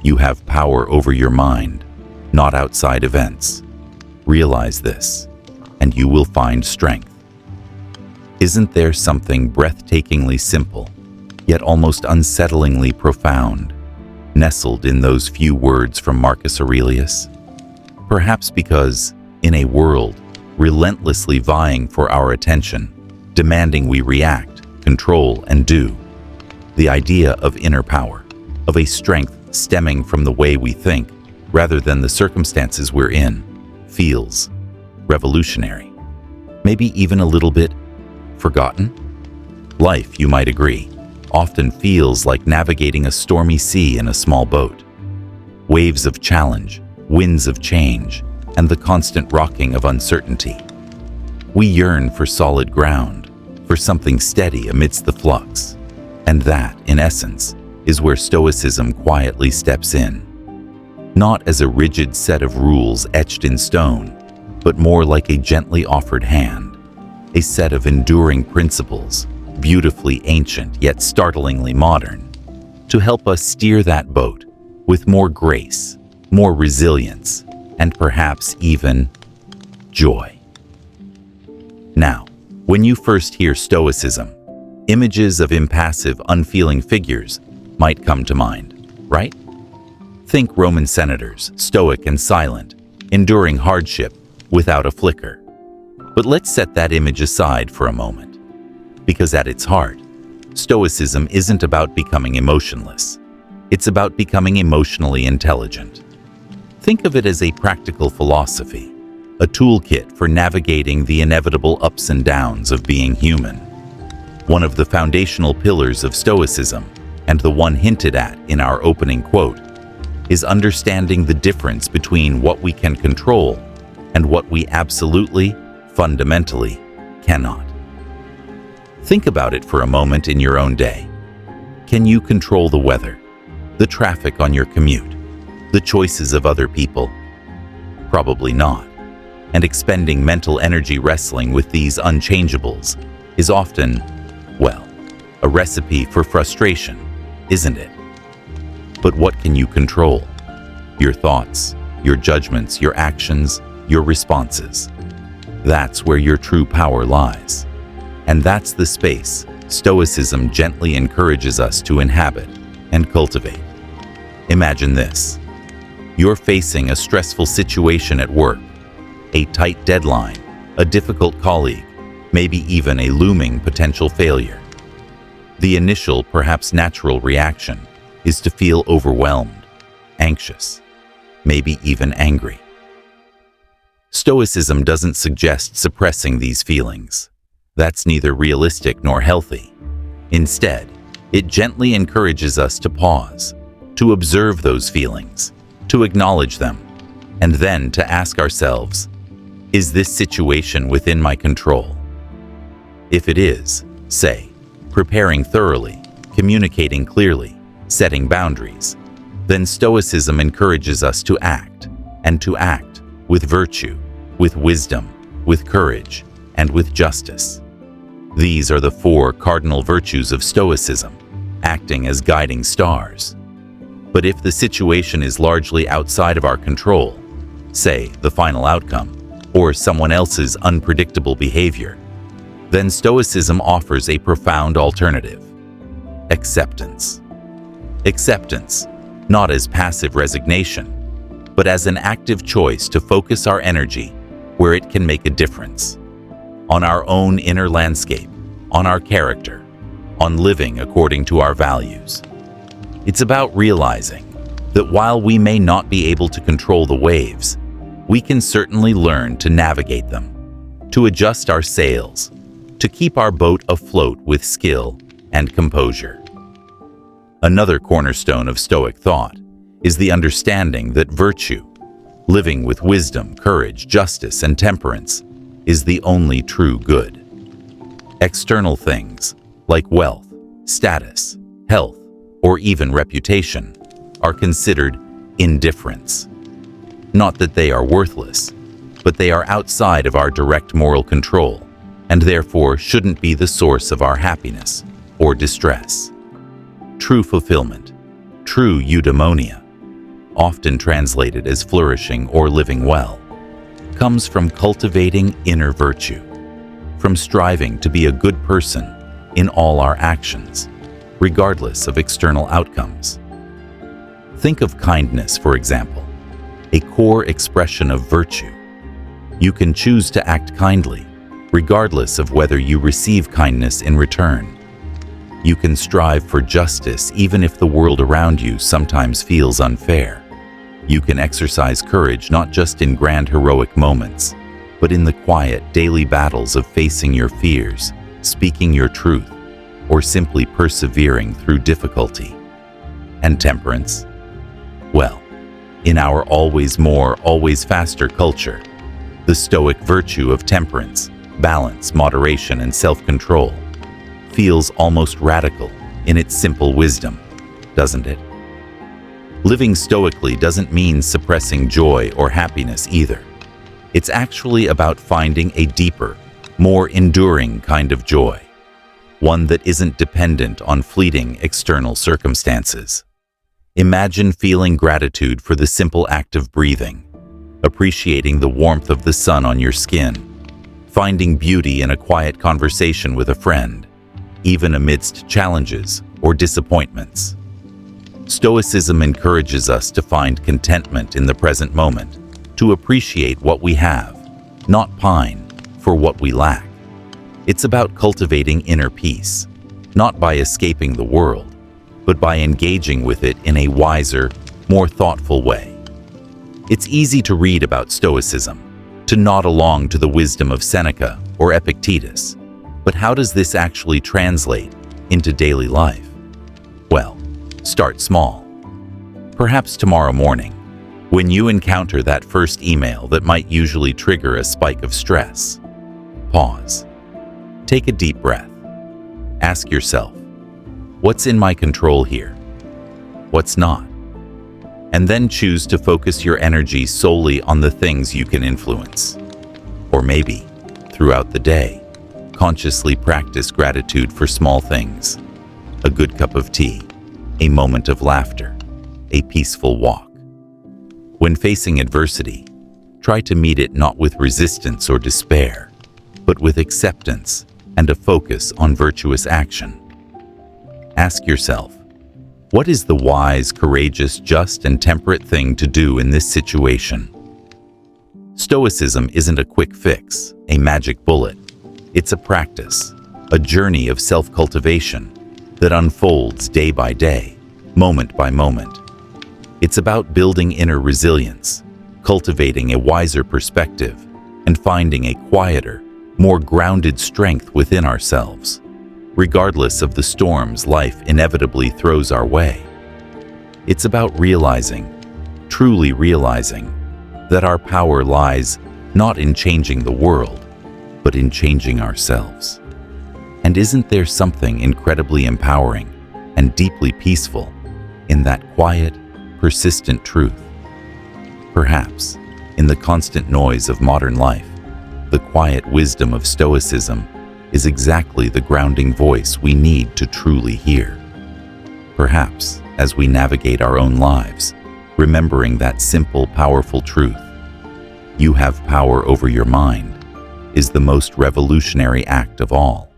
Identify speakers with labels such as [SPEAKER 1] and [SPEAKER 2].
[SPEAKER 1] You have power over your mind, not outside events. Realize this, and you will find strength. Isn't there something breathtakingly simple, yet almost unsettlingly profound, nestled in those few words from Marcus Aurelius? Perhaps because, in a world relentlessly vying for our attention, demanding we react, control, and do, the idea of inner power, of a strength stemming from the way we think rather than the circumstances we're in, feels revolutionary. Maybe even a little bit forgotten? Life, you might agree, often feels like navigating a stormy sea in a small boat. Waves of challenge, winds of change, and the constant rocking of uncertainty. We yearn for solid ground, for something steady amidst the flux. And that, in essence, is where Stoicism quietly steps in. Not as a rigid set of rules etched in stone, but more like a gently offered hand, a set of enduring principles, beautifully ancient yet startlingly modern, to help us steer that boat with more grace, more resilience, and perhaps even joy. Now, when you first hear Stoicism, images of impassive, unfeeling figures might come to mind, right? Think Roman senators, stoic and silent, enduring hardship without a flicker. But let's set that image aside for a moment, because at its heart, Stoicism isn't about becoming emotionless. It's about becoming emotionally intelligent. Think of it as a practical philosophy, a toolkit for navigating the inevitable ups and downs of being human. One of the foundational pillars of Stoicism, and the one hinted at in our opening quote, is understanding the difference between what we can control and what we absolutely, fundamentally, cannot. Think about it for a moment in your own day. Can you control the weather, the traffic on your commute, the choices of other people? Probably not. And expending mental energy wrestling with these unchangeables is often, well, a recipe for frustration, isn't it? But what can you control? Your thoughts, your judgments, your actions, your responses. That's where your true power lies. And that's the space Stoicism gently encourages us to inhabit and cultivate. Imagine this. You're facing a stressful situation at work, a tight deadline, a difficult colleague, maybe even a looming potential failure. The initial, perhaps natural reaction is to feel overwhelmed, anxious, maybe even angry. Stoicism doesn't suggest suppressing these feelings. That's neither realistic nor healthy. Instead, it gently encourages us to pause, to observe those feelings, to acknowledge them, and then to ask ourselves, is this situation within my control? If it is, say, preparing thoroughly, communicating clearly, setting boundaries, then Stoicism encourages us to act, and to act with virtue, with wisdom, with courage, and with justice. These are the four cardinal virtues of Stoicism, acting as guiding stars. But if the situation is largely outside of our control, say the final outcome, or someone else's unpredictable behavior, then Stoicism offers a profound alternative: acceptance. Acceptance, not as passive resignation, but as an active choice to focus our energy where it can make a difference. On our own inner landscape, on our character, on living according to our values. It's about realizing that while we may not be able to control the waves, we can certainly learn to navigate them, to adjust our sails, to keep our boat afloat with skill and composure. Another cornerstone of Stoic thought is the understanding that virtue, living with wisdom, courage, justice, and temperance, is the only true good. External things, like wealth, status, health, or even reputation, are considered indifference. Not that they are worthless, but they are outside of our direct moral control, and therefore shouldn't be the source of our happiness or distress. True fulfillment, true eudaimonia, often translated as flourishing or living well, comes from cultivating inner virtue, from striving to be a good person in all our actions, regardless of external outcomes. Think of kindness, for example, a core expression of virtue. You can choose to act kindly, regardless of whether you receive kindness in return. You can strive for justice even if the world around you sometimes feels unfair. You can exercise courage not just in grand heroic moments, but in the quiet daily battles of facing your fears, speaking your truth, or simply persevering through difficulty. And temperance? Well, in our always more, always faster culture, the Stoic virtue of temperance, balance, moderation, and self-control feels almost radical in its simple wisdom, doesn't it? Living stoically doesn't mean suppressing joy or happiness either. It's actually about finding a deeper, more enduring kind of joy, one that isn't dependent on fleeting external circumstances. Imagine feeling gratitude for the simple act of breathing, appreciating the warmth of the sun on your skin, finding beauty in a quiet conversation with a friend, even amidst challenges or disappointments. Stoicism encourages us to find contentment in the present moment, to appreciate what we have, not pine for what we lack. It's about cultivating inner peace, not by escaping the world, but by engaging with it in a wiser, more thoughtful way. It's easy to read about Stoicism, to nod along to the wisdom of Seneca or Epictetus. But how does this actually translate into daily life? Well, start small. Perhaps tomorrow morning, when you encounter that first email that might usually trigger a spike of stress, pause. Take a deep breath. Ask yourself, what's in my control here? What's not? And then choose to focus your energy solely on the things you can influence. Or maybe, throughout the day, consciously practice gratitude for small things: a good cup of tea, a moment of laughter, a peaceful walk. When facing adversity, try to meet it not with resistance or despair, but with acceptance and a focus on virtuous action. Ask yourself, what is the wise, courageous, just, and temperate thing to do in this situation? Stoicism isn't a quick fix, a magic bullet. It's a practice, a journey of self-cultivation that unfolds day by day, moment by moment. It's about building inner resilience, cultivating a wiser perspective, and finding a quieter, more grounded strength within ourselves, regardless of the storms life inevitably throws our way. It's about realizing, truly realizing, that our power lies not in changing the world, but in changing ourselves. And isn't there something incredibly empowering and deeply peaceful in that quiet, persistent truth? Perhaps, in the constant noise of modern life, the quiet wisdom of Stoicism is exactly the grounding voice we need to truly hear. Perhaps, as we navigate our own lives, remembering that simple, powerful truth, you have power over your mind, is the most revolutionary act of all.